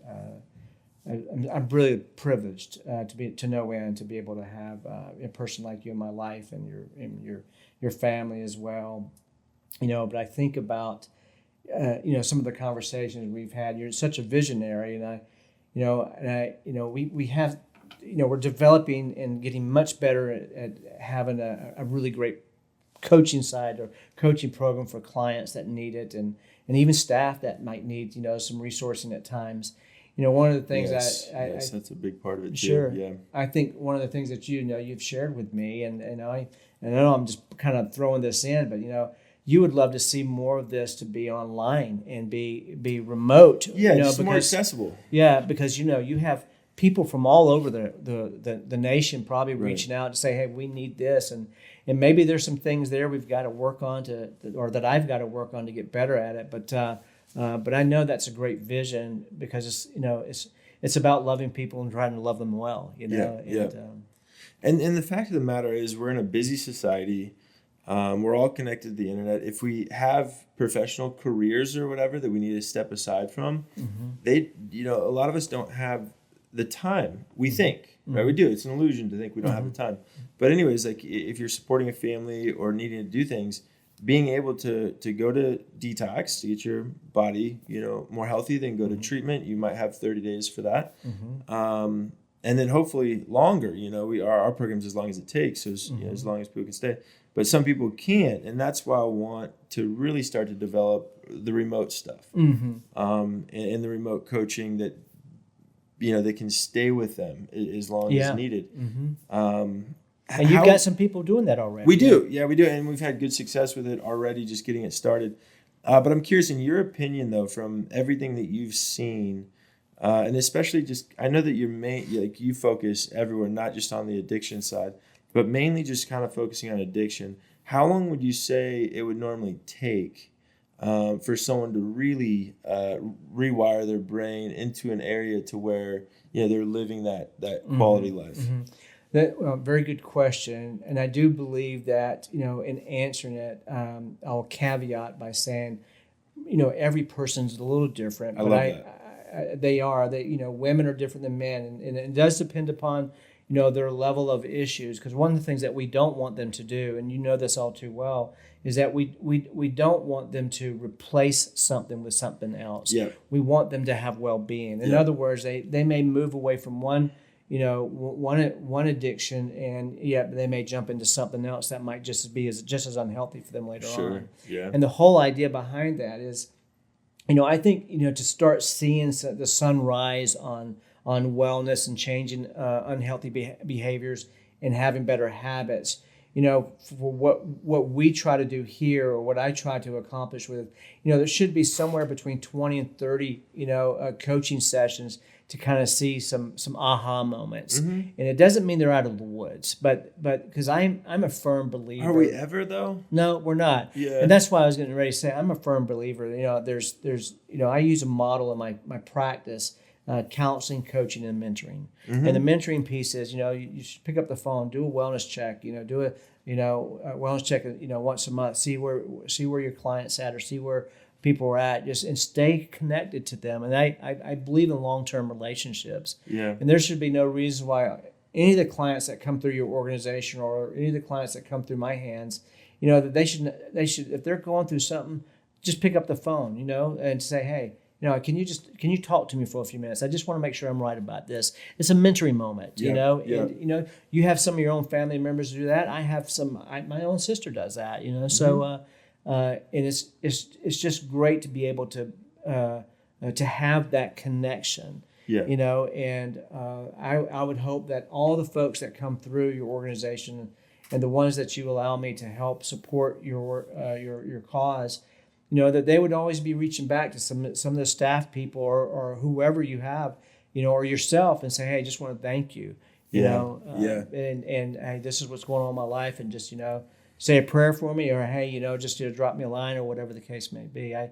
I'm really privileged to know and to be able to have a person like you in my life and your family as well. But I think about some of the conversations we've had. You're such a visionary, and we have we're developing and getting much better at having a really great coaching side or coaching program for clients that need it, and even staff that might need some resourcing at times. One of the things
yes, that's a big part of it
sure,
too. Yeah,
I think one of the things that you've shared with me, and I know I'm just kind of throwing this in, but you would love to see more of this to be online and be remote.
Yeah, just more accessible.
Yeah, because you have people from all over the nation probably reaching out to say, hey, we need this, and maybe there's some things there we've got to work on or that I've got to work on to get better at it. But I know that's a great vision because it's about loving people and trying to love them well.
And the fact of the matter is, we're in a busy society. We're all connected to the internet. If we have professional careers or whatever that we need to step aside from, a lot of us don't have the time. We think, right? We do. It's an illusion to think we don't have the time. But anyways, like if you're supporting a family or needing to do things, being able to go to detox to get your body, more healthy, then go to treatment. You might have 30 days for that. And then hopefully longer, our program's as long as it takes. So as long as people can stay. But some people can't. And that's why I want to really start to develop the remote stuff and the remote coaching that, they can stay with them as long as needed.
And you've got some people doing that already.
We do. Yeah, we do. And we've had good success with it already, just getting it started. But I'm curious, in your opinion, though, from everything that you've seen, and especially I know that you focus everywhere, not just on the addiction side, but mainly just kind of focusing on addiction. How long would you say it would normally take for someone to really rewire their brain into an area to where they're living that quality life?
Very good question, and I do believe that in answering it, I'll caveat by saying every person's a little different.
I love that.
They women are different than men, and it does depend upon their level of issues. Because one of the things that we don't want them to do, and this all too well, is that we don't want them to replace something with something else.
Yeah.
We want them to have well-being. In other words, they may move away from one addiction, and they may jump into something else that might just as unhealthy for them later on.
Sure. Yeah.
And the whole idea behind that is, I think to start seeing the sunrise on wellness and changing unhealthy behaviors and having better habits. For what we try to do here, or what I try to accomplish with, there should be somewhere between 20 and 30, coaching sessions to kind of see some aha moments. And it doesn't mean they're out of the woods, but because I'm a firm believer.
Are we ever though?
No, we're not.
Yeah.
And that's why I was getting ready to say I'm a firm believer. There's I use a model in my practice. Counseling, coaching, and mentoring. And the mentoring piece is, you should pick up the phone, do a wellness check, do a wellness check, once a month, see where your client's at or see where people are at, and stay connected to them. And I believe in long-term relationships.
Yeah.
And there should be no reason why any of the clients that come through your organization or any of the clients that come through my hands, that they should, if they're going through something, just pick up the phone, and say, hey, can you talk to me for a few minutes? I just want to make sure I'm right about this. It's a mentoring moment, And, you have some of your own family members do that. I have my own sister does that, So, and it's just great to be able to have that connection, And I would hope that all the folks that come through your organization and the ones that you allow me to help support your cause, that they would always be reaching back to some of the staff people or whoever you have, or yourself, and say, hey, I just want to thank you, and hey, this is what's going on in my life, and just say a prayer for me, or hey, just drop me a line, or whatever the case may be. I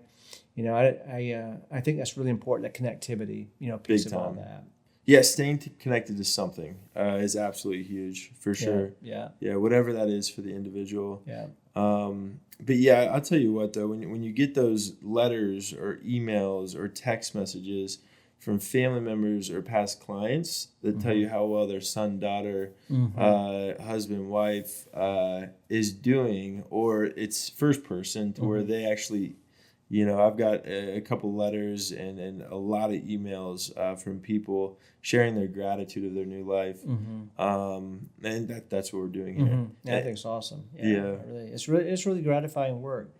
think that's really important, that connectivity, piece
Big
of all
time.
that.
Yeah, staying connected to something is absolutely huge, for sure.
Yeah.
Whatever that is for the individual.
Yeah.
But yeah, I'll tell you what though, when you get those letters or emails or text messages from family members or past clients that tell you how well their son, daughter, husband, wife is doing, or it's first person to where they actually, I've got a couple letters and a lot of emails from people sharing their gratitude of their new life, and that's what we're doing here.
Yeah, I think it's awesome.
Yeah.
It's really gratifying work,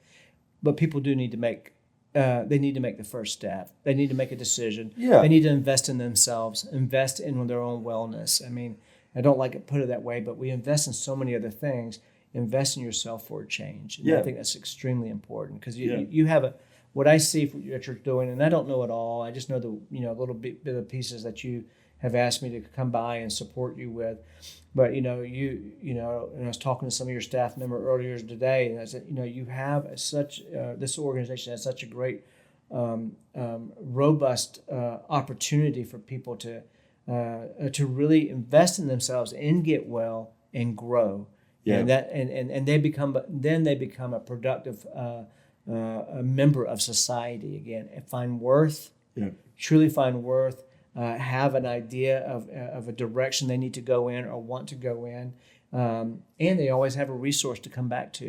but people do need to make. They need to make the first step. They need to make a decision.
Yeah.
They need to invest in themselves, invest in their own wellness. I mean, I don't like to put it that way, but we invest in so many other things. Invest in yourself for a change. And I think that's extremely important, because you have what I see that you're doing, and I don't know it all. I just know the a little bit of pieces that you have asked me to come by and support you with. But and I was talking to some of your staff member earlier today, and I said, you have such this organization has such a great robust opportunity for people to really invest in themselves and get well and grow.
Yeah.
And they become a productive a member of society again, and find worth.
Yeah.
Truly find worth. Have an idea of a direction they need to go in or want to go in, and they always have a resource to come back to,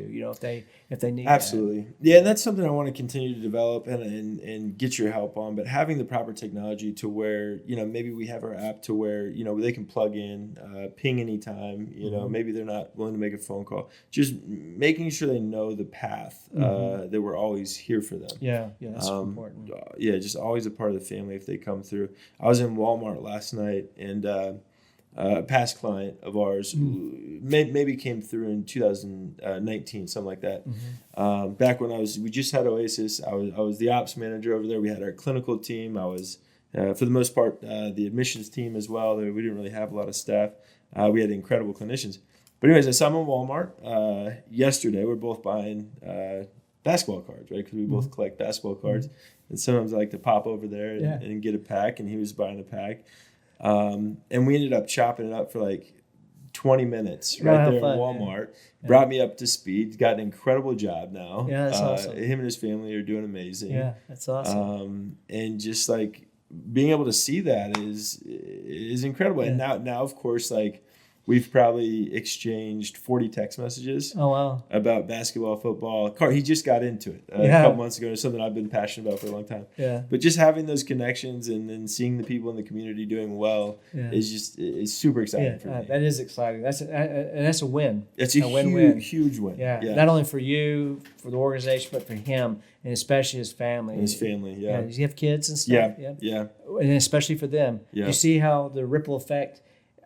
if they need.
Absolutely.
That.
Yeah, and that's something I want to continue to develop and get your help on. But having the proper technology to where maybe we have our app to where they can plug in, ping anytime. Maybe they're not willing to make a phone call. Just making sure they know the path that we're always here for them.
Yeah, that's important.
Yeah, just always a part of the family if they come through. I was in Walmart last night, and a past client of ours maybe came through in 2019, something like that. Back when we just had Oasis. I was the ops manager over there. We had our clinical team. I was, for the most part, the admissions team as well. We didn't really have a lot of staff. We had incredible clinicians. But anyways, I saw him in Walmart yesterday. We're both buying basketball cards, right? Because we both collect basketball cards. And sometimes I like to pop over there and get a pack, and he was buying a pack. And we ended up chopping it up for like 20 minutes right there in Walmart. Yeah. Brought me up to speed. Got an incredible job now.
Yeah, that's awesome.
Him and his family are doing amazing.
Yeah, that's awesome.
And just like being able to see that is incredible. Yeah. And now of course, like we've probably exchanged 40 text messages.
Oh, wow.
About basketball, football. He just got into it a couple months ago. It's something I've been passionate about for a long time.
Yeah.
But just having those connections and then seeing the people in the community doing well is super exciting for me.
That is exciting. That's a win.
It's a win-win. Huge win.
Yeah. Not only for you, for the organization, but for him, and especially his family.
And his family, yeah.
Does he have kids and stuff?
Yeah.
And especially for them.
Yeah.
You see how the ripple effect,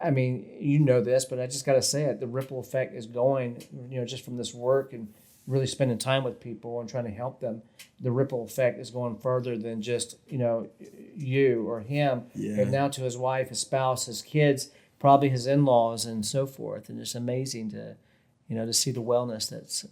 I mean, you know this, but I just got to say it. The ripple effect is going, just from this work and really spending time with people and trying to help them. The ripple effect is going further than just, you or him, but now to his wife, his spouse, his kids, probably his in-laws and so forth. And it's amazing to see the wellness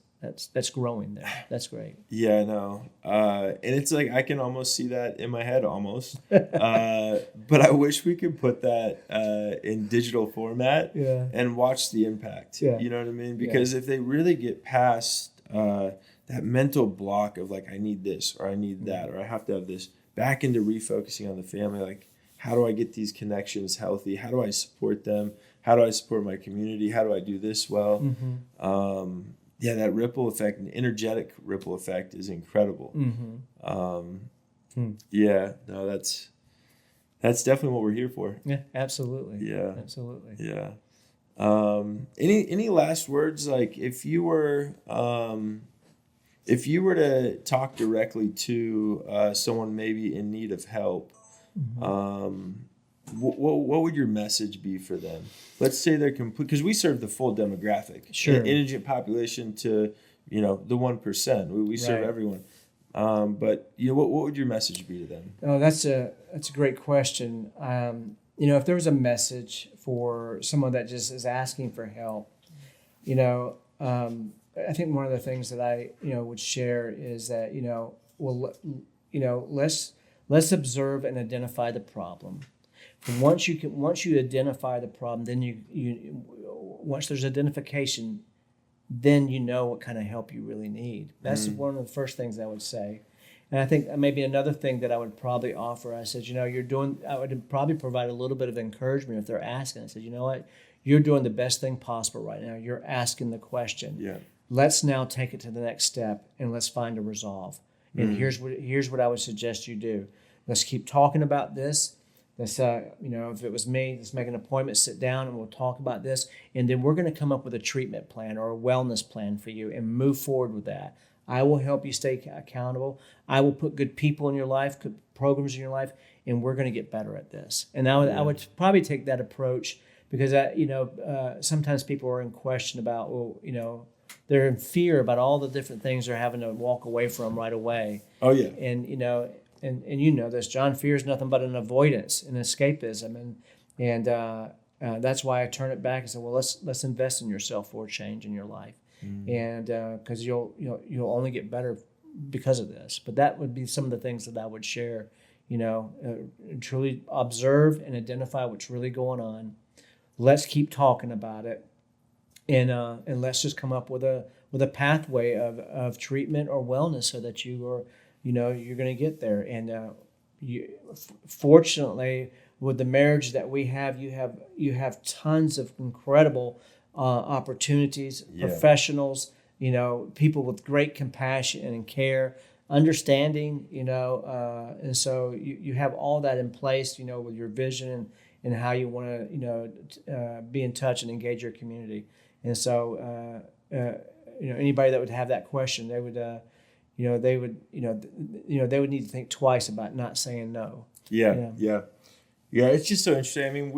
that's growing there. That's great.
Yeah, I know. And it's like I can almost see that in my head almost. But I wish we could put that in digital format and watch the impact.
Yeah.
You know what I mean? Because if they really get past that mental block of like, I need this or I need that or I have to have this, back into refocusing on the family, like how do I get these connections healthy? How do I support them? How do I support my community? How do I do this well? That ripple effect, an energetic ripple effect is incredible. Yeah, no, that's definitely what we're here for.
Yeah, absolutely.
Yeah.
Absolutely.
Yeah. Any last words? Like if you were to talk directly to someone maybe in need of help, what would your message be for them? Let's say they're complete, because we serve the full demographic.
Sure.
Indigent population to, the 1%. We serve everyone. But what would your message be to them?
Oh, that's a great question. If there was a message for someone that just is asking for help, I think one of the things that I would share is that let's observe and identify the problem. And once you identify the problem, then you once there's identification, then you know what kind of help you really need. That's one of the first things I would say. And I think maybe another thing that I would probably offer, I said, I would probably provide a little bit of encouragement if they're asking. I said, you know what, you're doing the best thing possible right now. You're asking the question.
Yeah.
Let's now take it to the next step and let's find a resolve. And here's what I would suggest you do. Let's keep talking about this. Let's, if it was me, let's make an appointment, sit down, and we'll talk about this. And then we're going to come up with a treatment plan or a wellness plan for you and move forward with that. I will help you stay accountable. I will put good people in your life, good programs in your life, and we're going to get better at this. And I would probably take that approach because, sometimes people are in question about, they're in fear about all the different things they're having to walk away from right away.
Oh, yeah.
And, and this, John, fear is nothing but an avoidance and escapism. And that's why I turn it back and say, well, let's invest in yourself for change in your life. And because you'll only get better because of this. But that would be some of the things that I would share. Truly observe and identify what's really going on. Let's keep talking about it, and let's just come up with a pathway of treatment or wellness so that you're going to get there. And fortunately, with the marriage that we have, you have tons of incredible opportunities, professionals, people with great compassion and care, understanding, and so you have all that in place, with your vision and how you want to, be in touch and engage your community. And so, anybody that would have that question, they would, they would need to think twice about not saying no.
Yeah. It's just so interesting. I mean,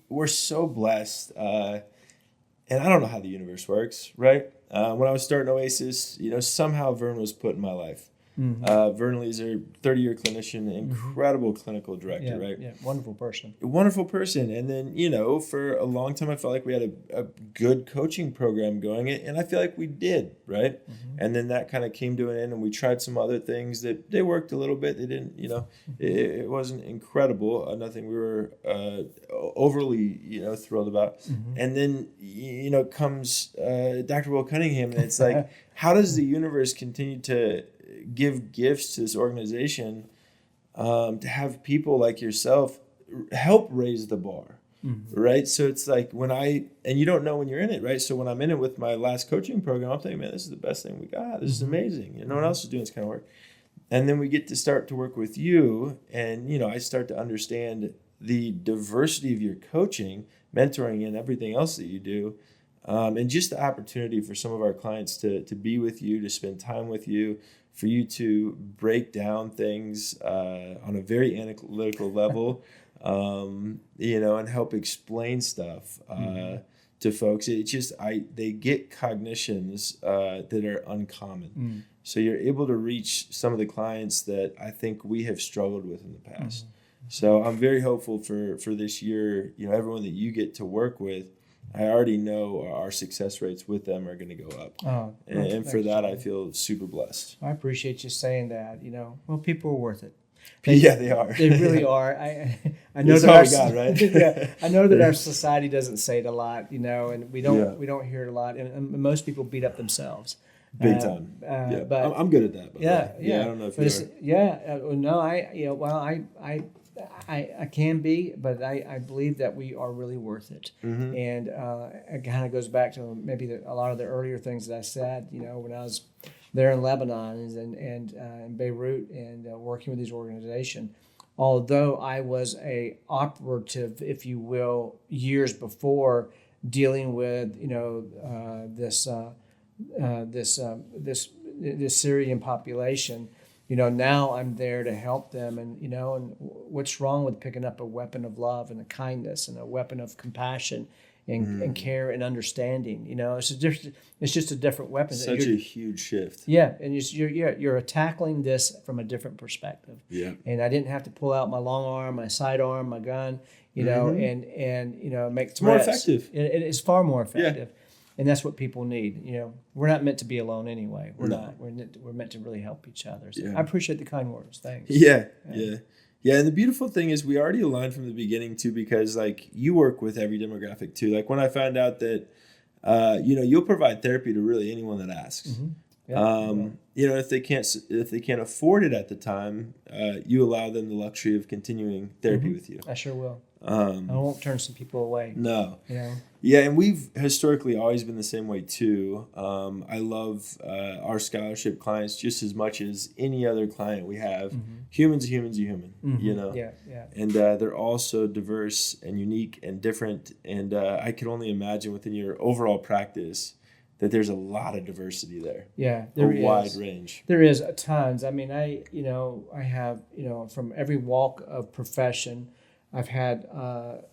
we're so blessed. And I don't know how the universe works, right? When I was starting Oasis, somehow Vern was put in my life. Vern Lee's a 30-year clinician, incredible clinical director, right?
Yeah, wonderful person.
Wonderful person. And then, for a long time, I felt like we had a good coaching program going, and I feel like we did, right? And then that kind of came to an end, and we tried some other things that they worked a little bit. They didn't, it wasn't incredible, nothing we were overly, thrilled about. And then, comes Dr. Will Cunningham, and it's like, how does the universe continue to give gifts to this organization to have people like yourself help raise the bar, right? So it's like and you don't know when you're in it, right? So when I'm in it with my last coaching program, I'm thinking, man, this is the best thing we got. This is amazing. No one else is doing this kind of work. And then we get to start to work with you, and, I start to understand the diversity of your coaching, mentoring, and everything else that you do. And just the opportunity for some of our clients to be with you, to spend time with you, for you to break down things on a very analytical level, and help explain stuff to folks. It's just they get cognitions that are uncommon. So you're able to reach some of the clients that I think we have struggled with in the past. So I'm very hopeful for this year. Everyone that you get to work with, I already know our success rates with them are going to go up. And for that, I feel super blessed.
I appreciate you saying that. Well, people are worth it.
They are.
They really are. I know
that right?
Yeah, I know that our society doesn't say it a lot, and we don't hear it a lot. And most people beat up themselves.
Big time. But I'm good at that. I don't know if you are.
I can be, but I believe that we are really worth it. And it kind of goes back to maybe a lot of the earlier things that I said, when I was there in Lebanon and in Beirut and working with these organizations. Although I was a operative, if you will, years before dealing with, this Syrian population. Now I'm there to help them, and what's wrong with picking up a weapon of love and a kindness and a weapon of compassion and care and understanding. It's just a different weapon.
Such a huge shift.
Yeah, and you're tackling this from a different perspective.
Yeah.
And I didn't have to pull out my long arm, my sidearm, my gun, and make threats.
More effective.
It is far more effective. And that's what people need. We're not meant to be alone anyway. We're not. We're meant to really help each other. So I appreciate the kind words. Thanks.
Yeah. And the beautiful thing is we already aligned from the beginning too, because like you work with every demographic too. Like when I found out that, you'll provide therapy to really anyone that asks.
Mm-hmm.
If they can't afford it at the time, you allow them the luxury of continuing therapy with you.
I sure will. I won't turn some people away.
No. Yeah, and we've historically always been the same way too. I love our scholarship clients just as much as any other client we have. Human's a human.
Yeah.
And they're all so diverse and unique and different. And I can only imagine within your overall practice that there's a lot of diversity there.
Yeah, there is.
A wide range.
There is tons. I mean, I have, from every walk of profession. I've had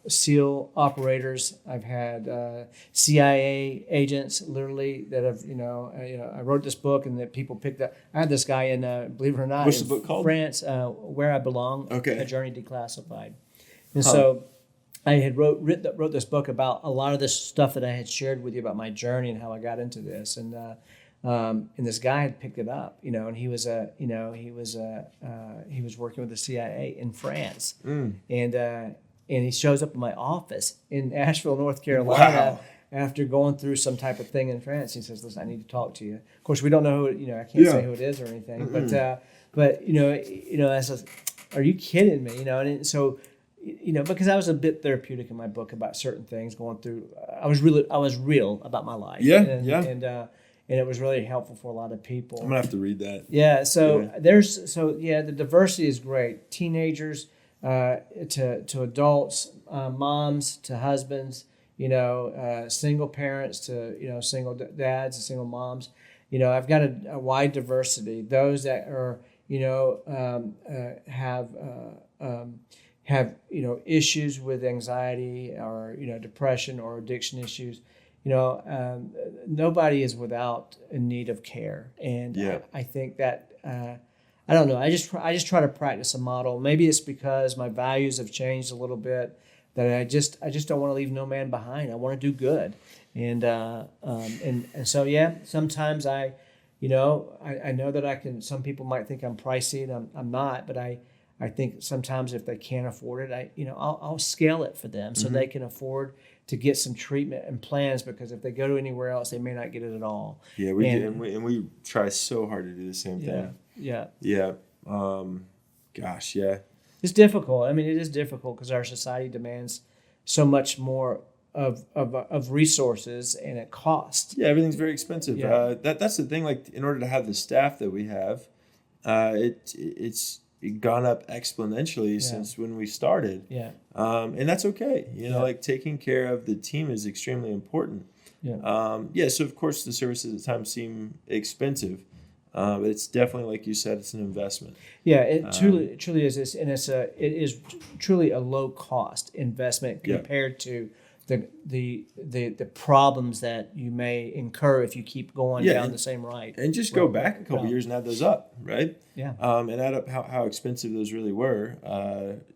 SEAL operators. I've had CIA agents, literally, that have, I wrote this book and that people picked up. I had this guy in, believe it or not,
what's the book called?
France, Where I Belong,
okay.
A Journey Declassified. And so I had wrote this book about a lot of this stuff that I had shared with you about my journey and how I got into this. And this guy had picked it up, and he was working with the CIA in France, and he shows up in my office in Asheville, North Carolina, after going through some type of thing in France. He says, "Listen, I need to talk to you." Of course, we don't know who, I can't say who it is or anything, but I said, "Are you kidding me?" And so, because I was a bit therapeutic in my book about certain things going through. I was real about my life. And it was really helpful for a lot of people.
I'm gonna have to read that.
Yeah. So the diversity is great. Teenagers, to adults, moms to husbands, single parents to single dads and single moms. I've got a wide diversity. Those that are have issues with anxiety or depression or addiction issues. Nobody is without a need of care, and I think that I don't know. I just try to practice a model. Maybe it's because my values have changed a little bit that I just don't want to leave no man behind. I want to do good, and so sometimes I know that I can. Some people might think I'm pricey, and I'm not, but I think sometimes if they can't afford it, I'll scale it for them so they can afford to get some treatment and plans, because if they go to anywhere else, they may not get it at all.
Yeah, we do, and we try so hard to do the same thing. Yeah. Gosh, yeah.
It's difficult. I mean, it is difficult because our society demands so much more of resources and it costs.
Yeah, everything's very expensive. Yeah. That's the thing. Like, in order to have the staff that we have, it's gone up exponentially since when we started.
Yeah.
And that's okay. Like taking care of the team is extremely important.
Yeah.
So of course the services at times seem expensive, but it's definitely, like you said, it's an investment.
Yeah, it truly is. And it is truly a low cost investment compared to the problems that you may incur if you keep going down the same road.
And just go back a couple years and add those up, right?
Yeah.
And add up how expensive those really were,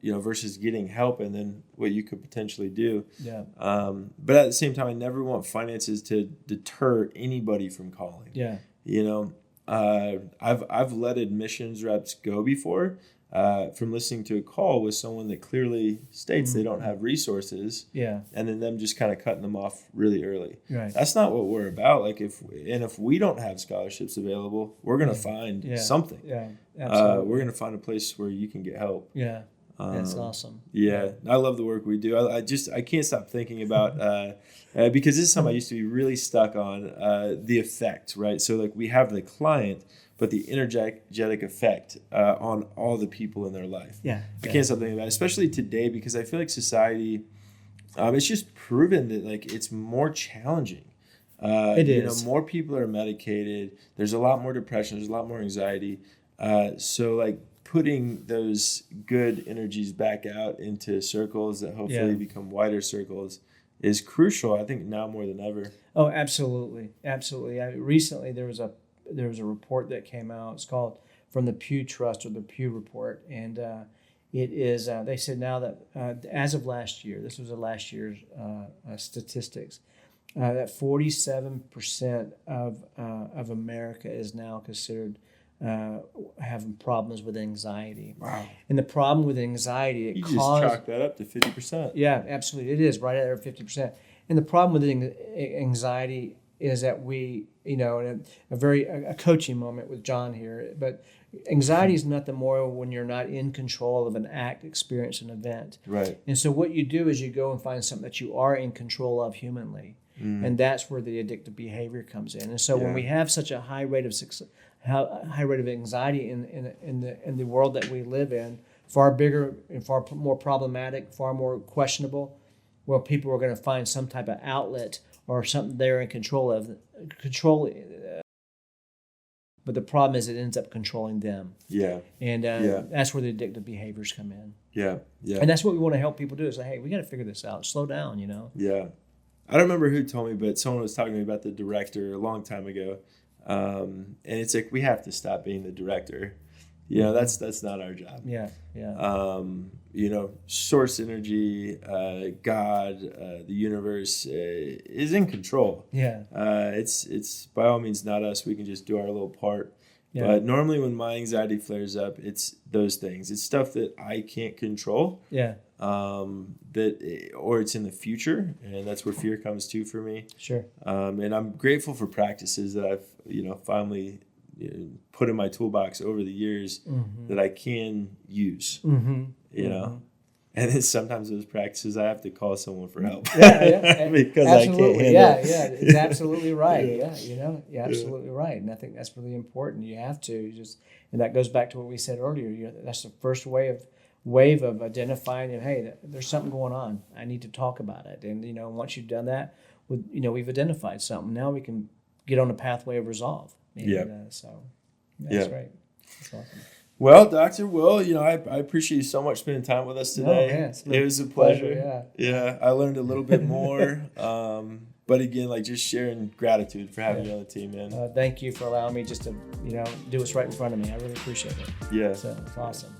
versus getting help and then what you could potentially do.
Yeah.
But at the same time, I never want finances to deter anybody from calling.
Yeah.
I've let admissions reps go before. From listening to a call with someone that clearly states they don't have resources, and then them just kind of cutting them off really early.
Right.
That's not what we're about. Like if we don't have scholarships available, we're gonna find something.
Yeah, absolutely.
We're gonna find a place where you can get help.
Yeah, that's awesome.
Yeah, I love the work we do. I can't stop thinking about because this is something I used to be really stuck on, the effect, right? So like we have the client, but the energetic effect on all the people in their life.
Yeah.
I can't stop thinking about it, especially today, because I feel like society, it's just proven that like it's more challenging.
It is.
More people are medicated. There's a lot more depression. There's a lot more anxiety. So like putting those good energies back out into circles that hopefully become wider circles, is crucial. I think now more than ever.
Oh, absolutely, absolutely. Recently, there was a report that came out. It's called from the Pew Trust or the Pew Report, and it is. They said now that as of last year, this was the last year's statistics, that 47% of America is now considered having problems with anxiety.
Wow.
And the problem with anxiety,
You just chalk that up to 50%.
Yeah, absolutely. It is right at 50%. And the problem with anxiety is that we, in a coaching moment with John here, but anxiety is nothing more when you're not in control of an act, experience, an event.
Right.
And so what you do is you go and find something that you are in control of humanly. And that's where the addictive behavior comes in. And so when we have such a high rate of anxiety in the world that we live in, far bigger and far more problematic, far more questionable, well, people are going to find some type of outlet or something they're in control of. But the problem is it ends up controlling them.
Yeah.
And that's where the addictive behaviors come in.
Yeah. Yeah.
And that's what we want to help people do is say, hey, we got to figure this out. Slow down,
Yeah. I don't remember who told me, but someone was talking to me about the director a long time ago. And it's like, we have to stop being the director. That's not our job.
Yeah. Yeah.
Source energy, God, the universe is in control.
Yeah.
It's by all means not us. We can just do our little part.
Yeah.
But normally when my anxiety flares up, it's those things. It's stuff that I can't control.
Yeah.
Or it's in the future, and that's where fear comes too for me.
Sure.
And I'm grateful for practices that I've finally put in my toolbox over the years that I can use. And then sometimes those practices I have to call someone for help.
Yeah.
Because
absolutely.
I can't handle it.
Yeah. It's absolutely right. You're absolutely right. And I think that's really important. You have to and that goes back to what we said earlier. That's the first wave of identifying, hey, there's something going on. I need to talk about it. And once you've done that, we've identified something. Now we can get on a pathway of resolve. And, so that's great. That's awesome.
Well, Dr. Will, I appreciate you so much spending time with us today. It was a pleasure. Yeah, I learned a little bit more. But again, just sharing gratitude for having you on the team, man.
Thank you for allowing me just to, do what's right in front of me. I really appreciate it.
Yeah.
So it's awesome.